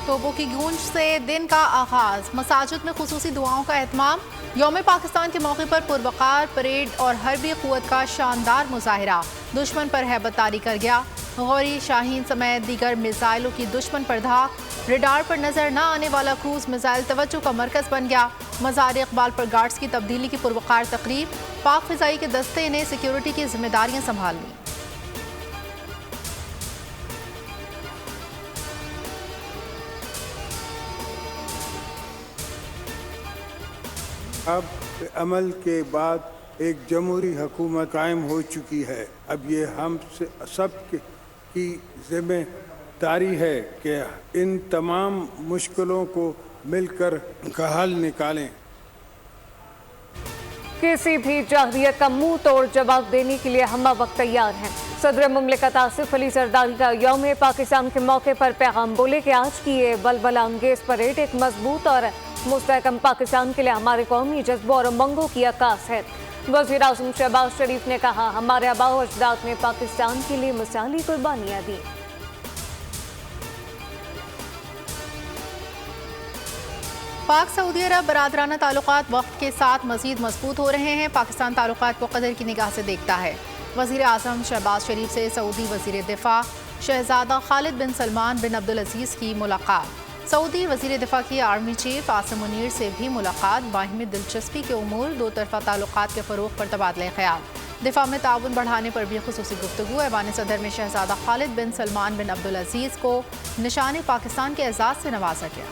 तोपों की गूंज से दिन का आगाज, मसाजिद में खुसूसी दुआओं का एहतमाम। यौम पाकिस्तान के मौके पर पुरवकार परेड और हरबी क़ुव्वत का शानदार मुजाहिरा, दुश्मन पर हैबतदारी कर गया। गौरी शाहीन समेत दीगर मिसाइलों की दुश्मन पर धाक, रडार पर नजर न आने वाला क्रूज मिसाइल तवज्जो का मरकज बन गया। मज़ार इकबाल पर गार्ड्स की तब्दीली की पुरवकार तकरीब, पाक फ़िज़ाई के दस्ते ने सिक्योरिटी की जिम्मेदारियां संभाल ली। अब अमल के बाद एक जमहूरी हुकूमत कायम हो चुकी है। अब ये हम सब की जिम्मेदारी है कि इन तमाम मुश्किलों को मिलकर का हल निकालें। किसी भी जाहिरियत का मुंह तोड़ जवाब देने के लिए हम वक्त तैयार हैं। सदर मुमलिकत आसिफ अली जरदारी का यौम पाकिस्तान के मौके पर पैगाम, बोले कि आज की ये बलबला अंगेज परेड एक मजबूत और मुस्तहकम पाकिस्तान के लिए हमारे कौमी जज्बों और उमंगों की अक्कास है। वज़ीर आज़म शहबाज शरीफ ने कहा, हमारे आबा और अजदाद ने पाकिस्तान के लिए मिसाली कुर्बानियां दी। पाक सऊदी अरब बरादराना ताल्लुकात वक्त के साथ मजीद मजबूत हो रहे हैं। पाकिस्तान ताल्लुकात को कदर की निगाह से देखता है। वज़ीर आज़म शहबाज शरीफ से सऊदी वज़ीर दिफा शहजादा खालिद बिन सलमान बिन अब्दुल अजीज़ की मुलाकात। सऊदी वज़ीर दिफा की आर्मी चीफ आसिम मुनीर से भी मुलाकात। बाहिमी दिलचस्पी के उमूर, दो तरफा ताल्लुकात के फ़रोग़ पर तबादला ख्याल। दिफा में ताउन बढ़ाने पर भी खुसूसी गुफ्तगू। ऐवान सदर में शहजादा खालिद बिन सलमान बिन अब्दुल अजीज़ को निशान पाकिस्तान के एजाज़ से नवाजा गया।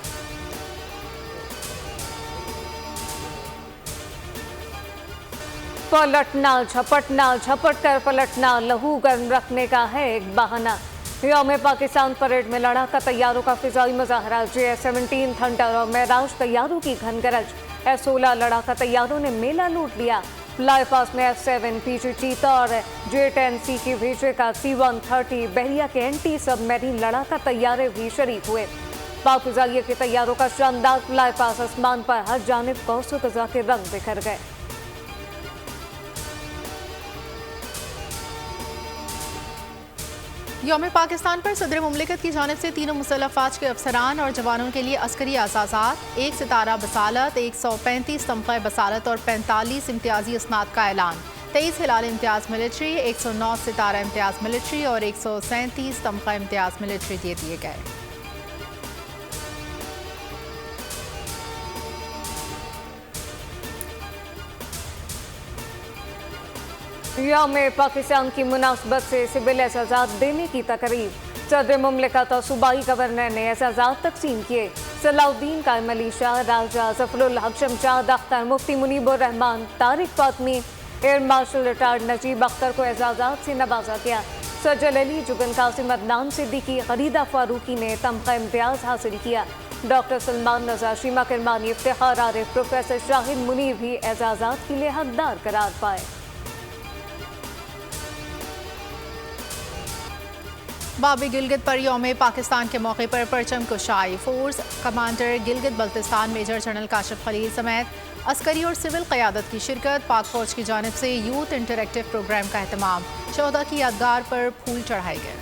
पलटना झपटना, झपट कर पलटना लहू गर्म रखने का है एक बहाना। यौम पाकिस्तान परेड में लड़ाका तैयारों का फिजाई मुजाहरा। JF-17 थंडर और महराज तैयारों की घनगरज। F-16 लड़ाका तैयारों ने मेला लूट लिया। फ्लाई पास में F-7 PG चीता और J-10C की भेजे का C-130 बहरिया के एंटी सबमरीन लड़ाका तैयारे भी शरीक हुए। पाक फिजाइया के तैयारों का शानदार फ्लाई पास, आसमान पर हर जानिब कौसो कज़ा के रंग बिखर गए। यौम पाकिस्तान पर सदर मुमलिकत की जानिब से तीनों मुसल्लह फ़ौज के अफसरान और जवानों के लिए अस्करी एज़ाज़ात, 1 सितारा बसालत, 135 तमग़ा बसालत और 45 इम्तियाजी इसनाद का ऐलान। 23 हिलाल इम्तियाज़ मिलिट्री, 109 सितारा इम्तियाज़ मिलिट्री और 137 तमग़ा इम्तियाज़ मिलिट्री दे दिए गए। यौम पाकिस्तान की मुनासबत से सिविल एजाज़ात देने की तकरीब। सदर मुमलिकत और सूबाई गवर्नर ने एजाज़ात तकसीम किए। सलाउद्दीन कायम Ali Shah, Raja Zafrul Haq Shamshad Akhtar, Mufti Munibur Rahman, Tariq Fatmi, air marshal retired Najeeb Akhtar को एजाज़ात से नवाजा गया। सजल अली, जुगन कासिम, अदनान सिद्दीकी, खरीदा फारूकी ने तमग़ा इम्तियाज़ हासिल किया। डॉक्टर सलमान रज़ा, शीमा किरमानी, इफ्तिखार आरिफ, प्रोफेसर शाहिद मुनीर भी एजाज़ात के लिए हकदार करार पाए। बाबी गिलगित पर यौम पाकिस्तान के मौके पर परचम कुशाई। Force commander Gilgit Baltistan major general Kashif Khalil समेत अस्करी और सिविल क़यादत की शिरकत। पाक फौज की जानिब से यूथ इंटरैक्टिव प्रोग्राम का एहतमाम। 14 की यादगार पर फूल चढ़ाए गए।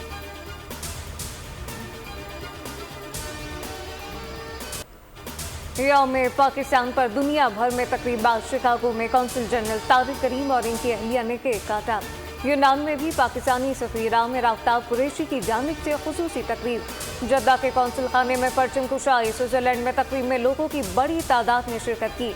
यौम पाकिस्तान पर दुनिया भर में तकरीबात। शिकागो में कौंसल जनरल तारिक करीम और इनकी अहलिया ने केक काटा। यूनान में भी पाकिस्तानी सफीर आमिर आफ्ताब कुरैशी की जानिब से खुसूसी तकरीब। जद्दा के कौंसल खाने में परचम कुशाई। स्विट्जरलैंड में तकरीब में लोगों की बड़ी तादाद ने शिरकत की।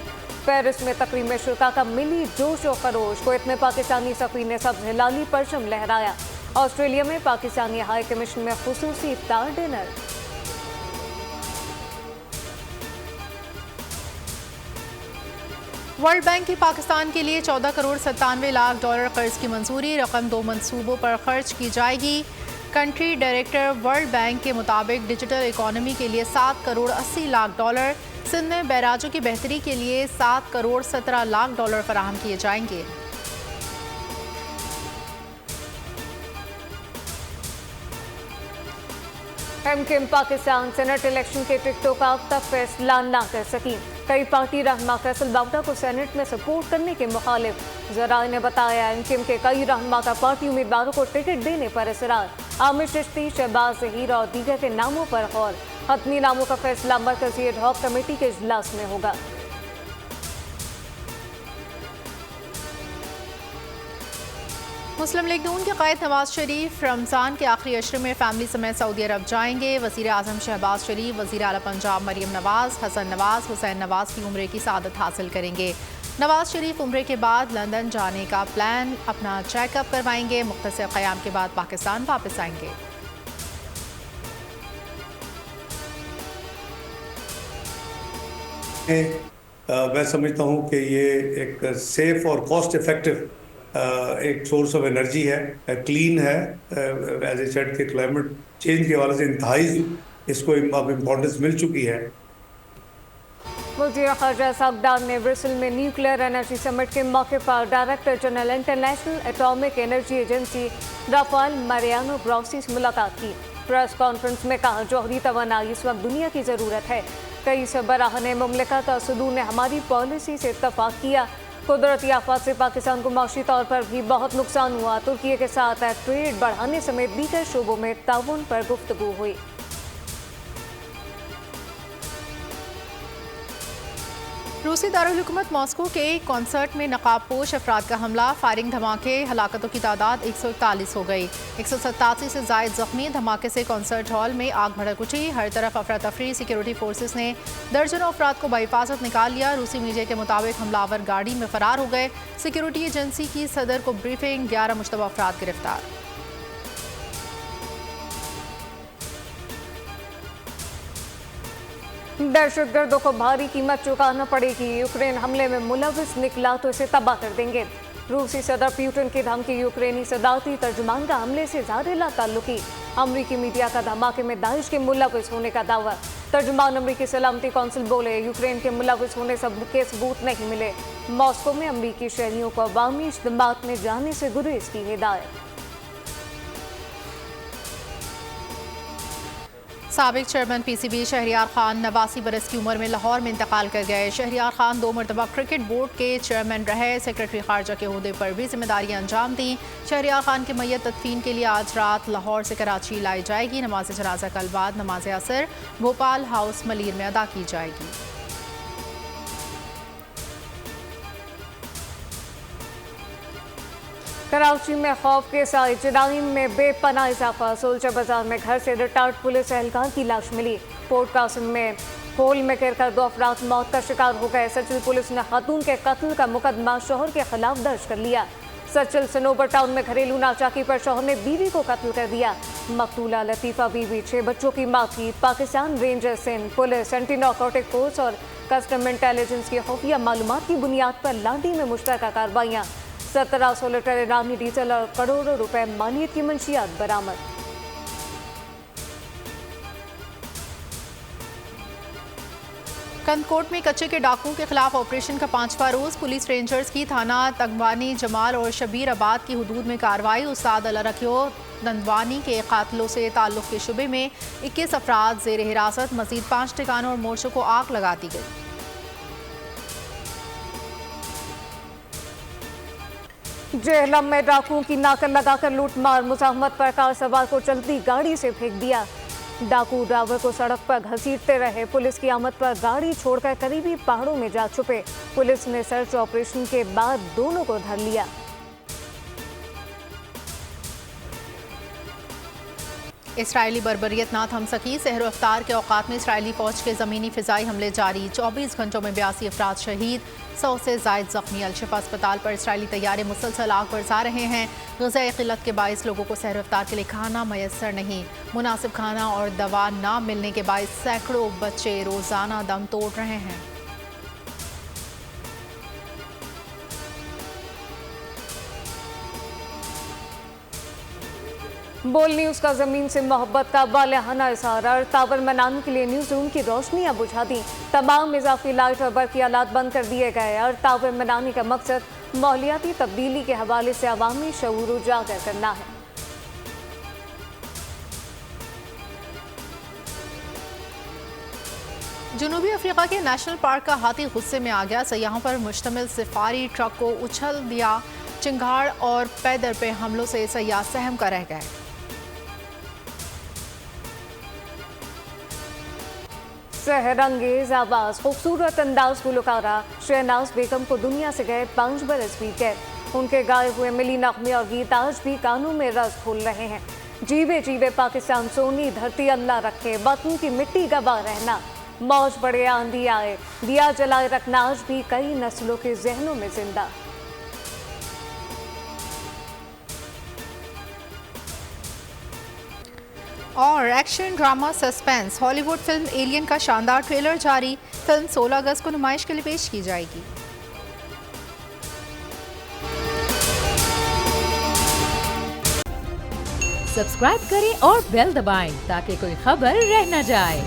पेरिस में तकरीब में शिरका का मिली जोश और खरोश। कुवैत में पाकिस्तानी सफीर ने सब्ज़ हिलाली परचम लहराया। ऑस्ट्रेलिया में पाकिस्तानी हाई कमीशन में खुसूसी इफ्तार डिनर। वर्ल्ड बैंक की पाकिस्तान के लिए 14 करोड़ 97 लाख डॉलर कर्ज की मंजूरी। रकम 2 मंसूबों पर खर्च की जाएगी। कंट्री डायरेक्टर वर्ल्ड बैंक के मुताबिक डिजिटल इकॉनमी के लिए 7 करोड़ 80 लाख डॉलर, सिंध में बैराजों की बेहतरी के लिए 7 करोड़ 17 लाख डॉलर फराहम किए जाएंगे। एमकेएम पाकिस्तान सेनेट इलेक्शन के टिकटों का अब तक फैसला न कर सकी। कई पार्टी रहनुमा फैसल बावटा को सेनेट में सपोर्ट करने के मुखालिफ। जराए ने बताया, एमकेएम के कई रहनुमा का पार्टी उम्मीदवारों को टिकट देने पर इसरार। आमिर चिश्ती, शहबाज ज़हीर और दीगर के नामों पर गौर। हतमी नामों का फैसला मरकज़ी एड हॉक कमेटी के इजलास में होगा। मुस्लिम लीग नून के कायद नवाज शरीफ रमज़ान के आखिरी अशरे में फैमिली समेत सऊदी अरब जाएंगे। वज़ीर आज़म शहबाज शरीफ, वज़ीर आला पंजाब मरीम नवाज, हसन नवाज, हुसैन नवाज की उम्रे की सादत हासिल करेंगे। नवाज शरीफ उम्रे के बाद लंदन जाने का प्लान, अपना चेकअप करवाएंगे। मुख्तसर क़याम के बाद पाकिस्तान वापस आएंगे। मैं समझता हूँ कि ये एक सेफ और कॉस्ट इफेक्टिव एक सोर्स ऑफ एनर्जी है, क्लीन है। एज ए सेड के क्लाइमेट चेंज के हवाले से इंतहाई इसको अब इम्पोर्टेंस मिल चुकी है। वज़ीर ख़ारजा सागदार ने ब्रिसल में न्यूक्लियर एनर्जी समिट के मौके पर director general international atomic energy agency Rafael Mariano glossy से मुलाकात की। प्रेस कॉन्फ्रेंस में कहा, जौहरी तवानाई इस वक्त दुनिया की ज़रूरत है। कई सरबराहान मुमलिकत और सदूर ने हमारी पॉलिसी से इत्तफाक किया। कुदरती आफात से पाकिस्तान को माशी तौर पर भी बहुत नुकसान हुआ। तुर्की के साथ ट्रेड बढ़ाने समेत दीगर शोबों में ताउन पर गुफ्तगू हुई। रूसी दारुल हुकूमत मॉस्को के कॉन्सर्ट में नकाबपोश अफराद का हमला, फायरिंग धमाके, हलाकतों की तादाद 141 हो गई। 187 से जायद जख्मी। धमाके से कॉन्सर्ट हॉल में आग भड़क उठी। हर तरफ अफरा तफरी। सिक्योरिटी फोर्सेस ने दर्जनों अफराद को बहिफाजत निकाल लिया। रूसी मीडिया के मुताबिक हमलावर गाड़ी में फरार हो गए। सिक्योरिटी एजेंसी की सदर को ब्रीफिंग, 11 मुश्तबा अफराद गिरफ्तार। दहशतगर्दों को भारी कीमत चुकाना पड़ेगी। यूक्रेन हमले में मुलविस निकला तो इसे तबाह कर देंगे। रूसी सदर पुतिन की धमकी। यूक्रेनी सदारती तर्जुमान का हमले से ज़ाहिर लाताल्लुकी। अमरीकी मीडिया का धमाके में दाइश के मुलविस होने का दावा। तर्जुमान अमरीकी सलामती कौंसिल बोले, यूक्रेन के मुलविस होने के सबूत नहीं मिले। मॉस्को में अमरीकी शहरियों को अवामी इज्तिमात में जाने से गुरेज की हिदायत। साबिक चेयरमैन पीसीबी शहरियार खान 89 बरस की उम्र में लाहौर में इंतकाल कर गए। शहरियार खान 2 मरतबा क्रिकेट बोर्ड के चेयरमैन रहे। सेक्रेटरी खारजा के ओहदे पर भी जिम्मेदारियां अंजाम दी। शहरियार खान की मैयत तदफीन के लिए आज रात लाहौर से कराची लाई जाएगी। नमाज जनाजा कल बाद नमाज असर भोपाल हाउस मलीर में अदा की जाएगी। कराची में खौफ के साथ जराइम में बेपनाह इजाफा। सोल्चा बाजार में घर से रिटायर्ड पुलिस एहलकार की लाश मिली। पोर्ट कासिम में होल में गिरकर 2 अफराद मौत का शिकार हो गए। सचिल पुलिस ने खातून के कत्ल का मुकदमा शोहर के खिलाफ दर्ज कर लिया। सचिल सनोबर टाउन में घरेलू नाचाकी पर शोहर ने बीवी को कत्ल कर दिया। मकतूला लतीफ़ा बीवी 6 बच्चों की मां थी। Pakistan rangers, Sindh police, anti narcotic force और कस्टम इंटेलिजेंस की खुफिया मालूमात की बुनियाद पर लाडी में मुश्तरका कार्रवाइयाँ। 1700 लीटर ईरानी डीजल और करोड़ों रुपए मालियत की मंशियात बरामद। कंदकोट में कच्चे के डाकुओं के खिलाफ ऑपरेशन का 5वां रोज। पुलिस रेंजर्स की थाना तंगवानी, जमाल और शबीर आबाद की हुदूद में कार्रवाई। उस्ताद अल्लाह रखियो नंदवानी के कातलों से ताल्लुक के शुबे में 21 अफराद जेर हिरासत। मजीद 5 ठिकानों और मोर्चों को आग लगा दी गई। जेहलम में डाकुओं की नाकल लगाकर लूटमार। मुजाहमत पर कार सवार को चलती गाड़ी से फेंक दिया। डाकू ड्राइवर को सड़क पर घसीटते रहे। पुलिस की आमद पर गाड़ी छोड़कर करीबी पहाड़ों में जा छुपे। पुलिस ने सर्च ऑपरेशन के बाद दोनों को धर लिया। इसराइली बर्बरियत ना थम सकी। सहर अफ्तार के औकात में इसराइली फौज के ज़मीनी फ़िज़ाई हमले जारी। 24 घंटों में 82 अफराद शहीद, 100 से जायद जख्मी। अलशिफा अस्पताल पर इसराइली तैयारे मुसलसल आग बरसा रहे हैं। ग़िज़ाई क़िल्लत के बायस लोगों को सहर अफ्तार के लिए खाना मैसर नहीं। मुनासिब खाना और दवा ना मिलने के बायस सैकड़ों बच्चे रोज़ाना दम तोड़ रहे हैं। बोल न्यूज़ का ज़मीन से मोहब्बत का बालियाना इज़हार। और टावर मनाने के लिए न्यूज़ रूम की रोशनियां बुझा दी। तमाम इजाफी लाइट और बर्क़ी आलात बंद कर दिए गए। और टावर मनाने का मकसद माहौलियाती तब्दीली के हवाले से अवामी शऊर उजागर करना है। जनूबी अफ्रीका के नेशनल पार्क का हाथी गुस्से में आ गया। सयाहों पर मुश्तमिल सफारी ट्रक को उछल दिया। चिंगाड़ और पैदर पे हमलों से सयाह सहम कर रह गए। सहरंगेज आवाज, खूबसूरत अंदाज गुलकारा शहनाज बेगम को दुनिया से गए 5 बरस बीत गए। उनके गाए हुए मिली नगमे और गीत आज भी कानों में रस घोल रहे हैं। जीवे जीवे पाकिस्तान सोनी धरती अल्लाह रखे, वतन की मिट्टी गवा रहना, मौज बड़े आंधी आए, दिया जलाए रखना आज भी कई नस्लों के जहनों में जिंदा। और action, drama, suspense Hollywood film alien का शानदार ट्रेलर जारी। फिल्म 16 अगस्त को नुमाइश के लिए पेश की जाएगी। सब्सक्राइब करें और बेल दबाएं ताकि कोई खबर रह न जाए।